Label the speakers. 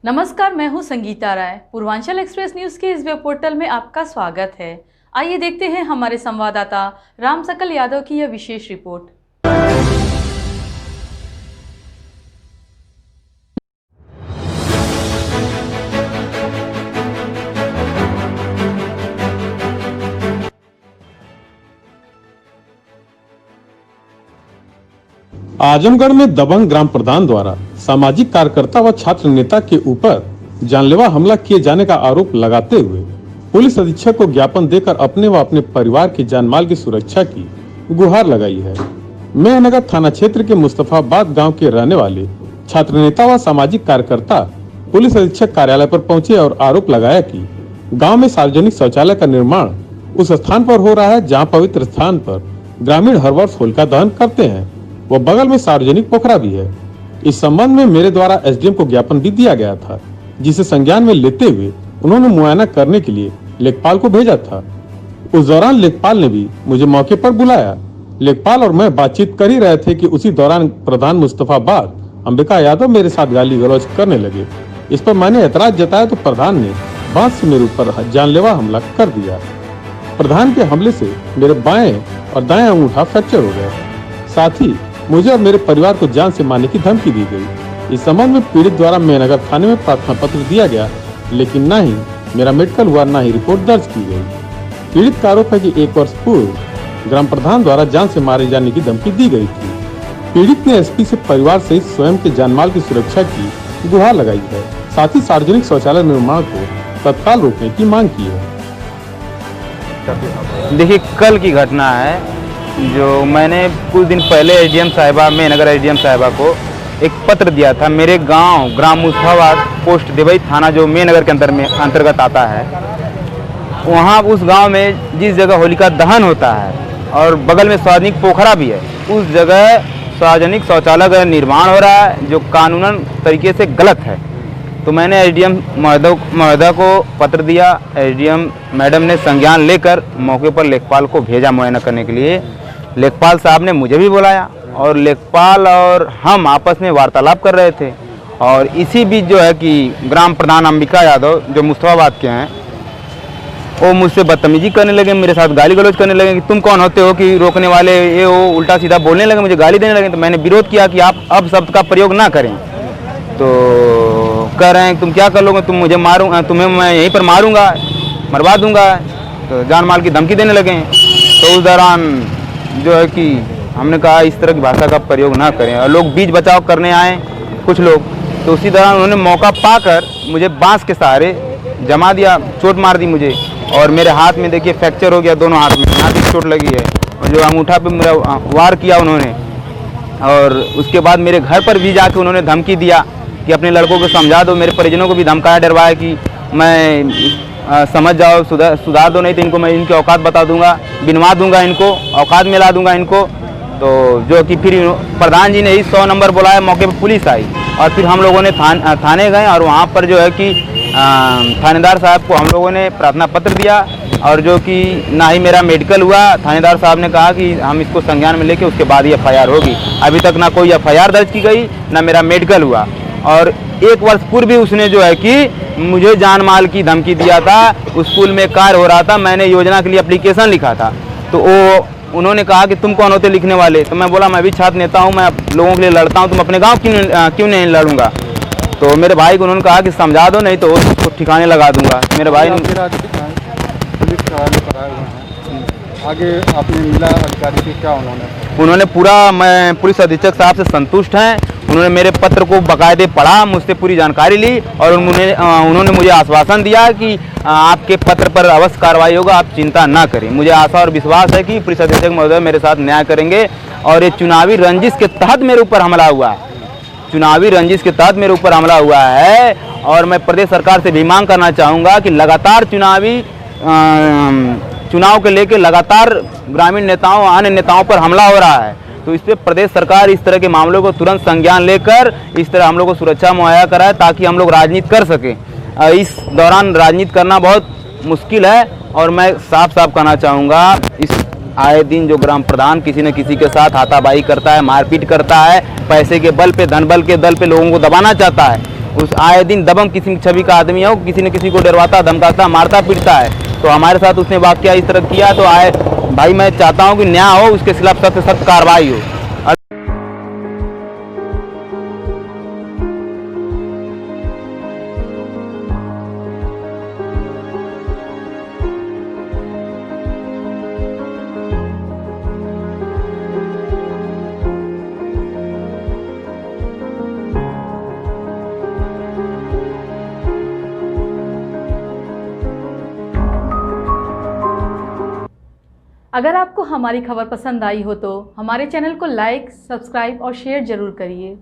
Speaker 1: नमस्कार, मैं हूं संगीता राय। पूर्वांचल एक्सप्रेस न्यूज के इस वेब पोर्टल में आपका स्वागत है। आइए देखते हैं हमारे संवाददाता राम सकल यादव की यह विशेष रिपोर्ट।
Speaker 2: आजमगढ़ में दबंग ग्राम प्रधान द्वारा सामाजिक कार्यकर्ता व छात्र नेता के ऊपर जानलेवा हमला किए जाने का आरोप लगाते हुए पुलिस अधीक्षक को ज्ञापन देकर अपने व अपने परिवार की जानमाल की सुरक्षा की गुहार लगाई है। मेहनगर थाना क्षेत्र के मुस्तफाबाद गांव के रहने वाले छात्र नेता व सामाजिक कार्यकर्ता पुलिस अधीक्षक कार्यालय पर पहुंचे और आरोप लगाया कि गाँव में सार्वजनिक शौचालय का निर्माण उस स्थान पर हो रहा है जहाँ पवित्र स्थान पर ग्रामीण हर वर्ष होलिका दहन करते हैं व बगल में सार्वजनिक पोखरा भी है। इस संबंध में मेरे द्वारा एसडीएम को ज्ञापन भी दिया गया था, जिसे संज्ञान में लेते हुए उन्होंने मुआयना करने के लिए लेखपाल को भेजा था। उस दौरान लेखपाल ने भी मुझे मौके पर बुलाया। लेखपाल और मैं बातचीत कर ही रहे थे कि उसी दौरान प्रधान मुस्तफाबाद अंबिका यादव मेरे साथ गाली गलौज करने लगे। इस पर मैंने ऐतराज जताया तो प्रधान ने बांस से मेरे ऊपर जानलेवा हमला कर दिया। प्रधान के हमले से मेरे बाएं और दाएं अंगूठा फ्रैक्चर हो गया। साथ ही मुझे और मेरे परिवार को जान से मारने की धमकी दी गई। इस संबंध में पीड़ित द्वारा मेहनगर थाने में प्रार्थना पत्र दिया गया, लेकिन न ही मेरा मेडिकल हुआ न ही रिपोर्ट दर्ज की गई। पीड़ित का आरोप है कि 1 वर्ष पूर्व ग्राम प्रधान द्वारा जान से मारे जाने की धमकी दी गई थी। पीड़ित ने एसपी से परिवार सहित स्वयं के जानमाल की सुरक्षा की गुहार लगाई है। साथ ही सार्वजनिक शौचालय निर्माण को तत्काल रोकने की मांग की है।
Speaker 3: देखिए, कल की घटना है जो मैंने कुछ दिन पहले एसडीएम साहिबा मेहनगर एसडीएम साहिबा को एक पत्र दिया था। मेरे गांव ग्राम मुस्तफाबाद पोस्ट देवई थाना जो मेहनगर के अंतर्गत आता है, वहां उस गांव में जिस जगह होलिका दहन होता है और बगल में सार्वजनिक पोखरा भी है, उस जगह सार्वजनिक शौचालय का निर्माण हो रहा है जो कानूनन तरीके से गलत है। तो मैंने एसडीएम महोदय को पत्र दिया। एसडीएम मैडम ने संज्ञान लेकर मौके पर लेखपाल को भेजा मुआयना करने के लिए। लेखपाल साहब ने मुझे भी बुलाया और लेखपाल और हम आपस में वार्तालाप कर रहे थे। और इसी बीच जो है कि ग्राम प्रधान अंबिका यादव जो मुस्तफाबाद के हैं, वो मुझसे बदतमीजी करने लगे, मेरे साथ गाली गलौज करने लगे कि तुम कौन होते हो कि रोकने वाले, ये वो उल्टा सीधा बोलने लगे, मुझे गाली देने लगे। तो मैंने विरोध किया कि आप अब शब्द का प्रयोग ना करें। तो कह रहे हैं तुम क्या कर लोगे, तुम मुझे मारूंगा, तुम्हें मैं यहीं पर मारूंगा, मरवा दूंगा। तो जान माल की धमकी देने लगे। तो उस दौरान जो है कि हमने कहा इस तरह की भाषा का प्रयोग ना करें। और लोग बीच बचाव करने आए कुछ लोग, तो उसी दौरान उन्होंने मौका पाकर मुझे बांस के सहारे जमा दिया, चोट मार दी मुझे। और मेरे हाथ में देखिए फ्रैक्चर हो गया, दोनों हाथ में यहाँ भी चोट लगी है। और जो अंगूठा पे मेरा वार किया उन्होंने। और उसके बाद मेरे घर पर भी जाके उन्होंने धमकी दिया कि अपने लड़कों को समझा दो। मेरे परिजनों को भी धमकाया, डरवाया कि मैं समझ जाओ, सुधार दो, नहीं तो इनको मैं इनकी औकात बता दूंगा, बिनवा दूंगा, इनको औकात में ला दूंगा इनको। तो जो कि फिर प्रधान जी ने ही 100 नंबर बुलाया, मौके पर पुलिस आई और फिर हम लोगों ने थाने गए और वहाँ पर जो है कि थानेदार साहब को हम लोगों ने प्रार्थना पत्र दिया। और जो कि ना ही मेरा मेडिकल हुआ, थानेदार साहब ने कहा कि हम इसको संज्ञान में लेके उसके बाद ही FIR होगी। अभी तक ना कोई FIR दर्ज की गई, ना मेरा मेडिकल हुआ। और 1 वर्ष पूर्व भी उसने जो है कि मुझे जान माल की धमकी दिया था। स्कूल में कार्य हो रहा था, मैंने योजना के लिए एप्लीकेशन लिखा था। तो वो उन्होंने कहा कि तुम कौन होते लिखने वाले। तो मैं बोला मैं भी छात्र नेता हूँ, मैं लोगों के लिए लड़ता हूँ, तुम अपने गाँव क्यों नहीं लड़ूंगा। तो मेरे भाई को उन्होंने कहा कि समझा दो, नहीं तो उसको ठिकाने लगा दूंगा। मेरे भाई
Speaker 4: आगे आपने मिला अधिकारी से क्या
Speaker 3: उन्होंने पूरा, मैं पुलिस अधीक्षक साहब से संतुष्ट हैं। उन्होंने मेरे पत्र को बाकायदे पढ़ा, मुझसे पूरी जानकारी ली और उन्होंने मुझे आश्वासन दिया कि आपके पत्र पर अवश्य कार्रवाई होगा, आप चिंता ना करें। मुझे आशा और विश्वास है कि पुलिस अधीक्षक महोदय मेरे साथ न्याय करेंगे। और ये चुनावी रंजिश के तहत मेरे ऊपर हमला हुआ है, चुनावी रंजिश के तहत मेरे ऊपर हमला हुआ है। और मैं प्रदेश सरकार से भी मांग करना चाहूँगा कि लगातार चुनाव के लेके लगातार ग्रामीण नेताओं, अन्य नेताओं पर हमला हो रहा है। तो इस पर प्रदेश सरकार इस तरह के मामलों को तुरंत संज्ञान लेकर इस तरह हम लोग को सुरक्षा मुहैया कराए, ताकि हम लोग राजनीति कर सकें। इस दौरान राजनीति करना बहुत मुश्किल है। और मैं साफ साफ कहना चाहूँगा, इस आए दिन जो ग्राम प्रधान किसी न किसी के साथ हाथापाई करता है, मारपीट करता है, पैसे के बल पे, धन बल के दल पे लोगों को दबाना चाहता है, उस आए दिन दबंग किसी छवि का आदमी है, वो किसी न किसी को डरवाता, धमकाता, मारता, पीटता है। तो हमारे साथ उसने वाकया इस तरह किया, तो आए भाई मैं चाहता हूँ कि न्याय हो, उसके खिलाफ सख्त से सख्त कार्रवाई हो।
Speaker 1: अगर आपको हमारी खबर पसंद आई हो तो हमारे चैनल को लाइक, सब्सक्राइब और शेयर जरूर करिए।